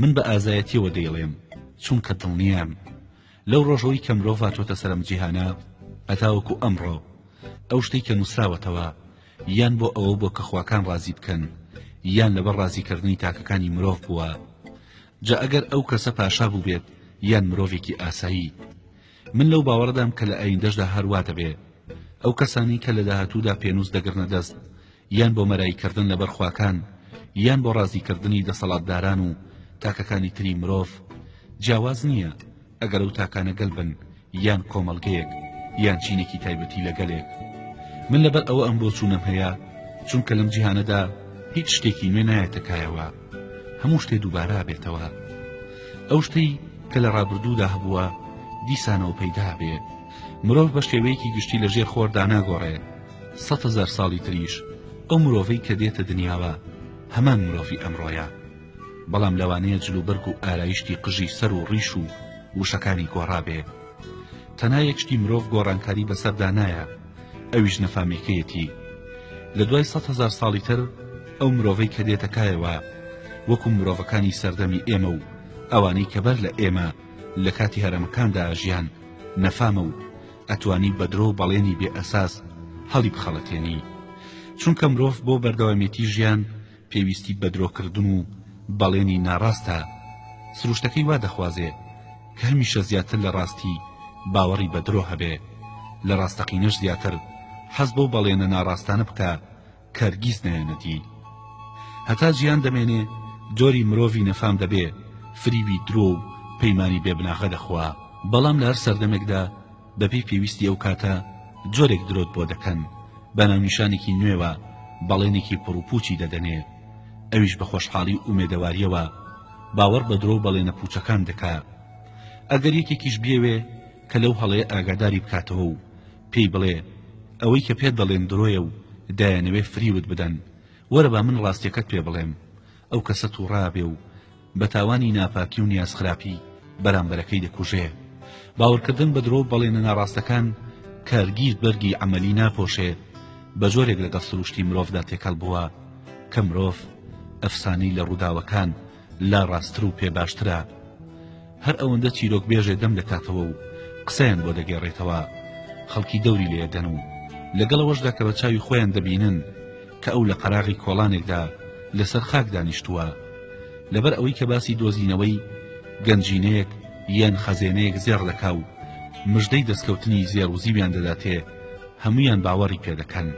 من بە ئازایەتیەوە دەیڵێم چونکە دڵنیام لەو ڕۆژەوەی کە مرۆڤ هاتوۆتە سەرم جیهانە هەتاوەکو ئەمڕۆ ئەو شتەی کە نووسراوەتەوە یان بۆ ئەوە بۆ کە خواکان ڕازی بکەن یان لەبەر ڕازیکردنی تاکەکانی مرۆڤ بووە. جا ئەگەر ئەو کەسە پاشا بوو بێت یان مرۆڤێکی ئاسایی، من لەو باوەڕدام کە لە ئایندەشدا هەروە دەبێ ئەو کەسانی کە لە داهاتوودا پێنووس دەگرنە دەست یان بۆ مەرایکردن لەبەر خواکان یان بۆ ڕازیکردنی دەسەڵاتداران و تاکەکانی تری مرۆڤ، جیاواز نییە ئەگەر ئەو تاکانە گەل بن یان کۆمەڵگەیەک یان چینێکی تایبەتی لەگەلێک. من لەبەر ئەوە ئەم بۆ چوونەم هەیە چونکە لەم جیهانەدا هیچ شتێکی نوێ نایەتە کایەوە، هەموو شتێ دووبارە بێتەوە. ئەو شتەی کە لە ڕابردوودا هەبووە دیسانەوە پەیدا بێ. مرۆڤ بە شێوەیەکی گشتی لە ژێر خۆردا ناگۆڕێ. 100,000 ساڵی تریش ئەو مرۆڤەی کە دێتە دنیاوە هەمان مرۆڤی ئەمڕۆیە، بەڵام لەوانەیە جلوبەرگ و ئارایشتی قژی سەر و ڕیش و وشەکانی گۆڕا بێ. تەنها یەک شتی مرۆڤ گۆڕانکاری بەسەردا نایە، ئەویش نەفامێکەیەتی. لە دوای 100,000 ساڵی تر ئەو مرۆڤەی کە دێتە کایەوە وەکو مرۆڤەکانی سەردەمی ئێمە و ئەوانەی کە بەر لە ئێمە لە کاتی هەرەمەکاندا ژیان نەفامە و ئەتوانی بە درۆ بەڵێنی بێ ئەساس هەڵی بخەڵەتێنی. چونکە مرۆڤ بۆ بەردەوامێتی ژیان پێویستی بە درۆکردن و بەڵێنی ناڕاستە. سروشتەکەی وا دەخوازێ کە هەمیشە زیاتر لە ڕاستی باوەڕی بە درۆ هەبێ، لە ڕاستەقینەش زیاتر حەز بۆ بەڵێنە ناڕاستانە بکە کە هەرگیز نەیەنەتی. هەتا جیان دەمێنێ جۆری مرۆڤی نەفام دەبێ، فریوی درۆ و پەیمانی بێبناغە دەخوا. بەڵام لە هەر سەردەمێکدا بەپێی پێویستی ئەو کاتە جۆرێک درۆت بۆ دەکەن، بە ناونیشانێکی نوێوە بەڵێنێکی پڕوپوچی دەدەنێ. ئەویش بە خۆشحاڵی و ئومێدەواریەوە باوەڕ بە درۆ بەڵێنە پوچەکان دەکا. ئەگەر یەکێکیش بێوێ کە لەو هەڵەیە ئاگاداری بکاتەوە و پێی بڵێ ئەوەی کە پێت دەڵێن درۆیە و دایانەوێ فریوت بدەن، وەرە با من ڕاستیەکەت پێ بڵێم، ئەو کەسە تووڕا بێ و بە تاوانی ناپاکی و نیازخراپی بەرامبەرەکەی دەکوژێ. باوەڕکردن بە درۆ بەڵێنە ناڕاستەکان کە هەرگیز بەرگی عەمەلی ناپۆشێ بە جۆرێک لەگەڵ سروشتی مرۆڤدا تێکەڵ بووە کە مرۆڤ ئەفسانەی لە ڕووداوەکان لا ڕاستتر و پێ باشترە. هەر ئەوەندە چیرۆک بێژێ دەم دەکاتەوە و قسەیان بۆ دەگێڕێتەوە، خەڵکی دەوری لێدەن و لەگەڵەوەشدا کە بە چاوی خۆیان دەبینن کە ئەو لە قەراغی کۆڵانێکدا لەسەر خاک دانیشتووە. لەبەر ئەوەی کە باسی دۆزینەوەی گەنجینەیەک یان خەزێنەیەک زێڕ دەکا و مژدەی دەستکەوتنی زێڕ و زیویان دەداتێ، هەمویان باوەڕی پێ دەکەن.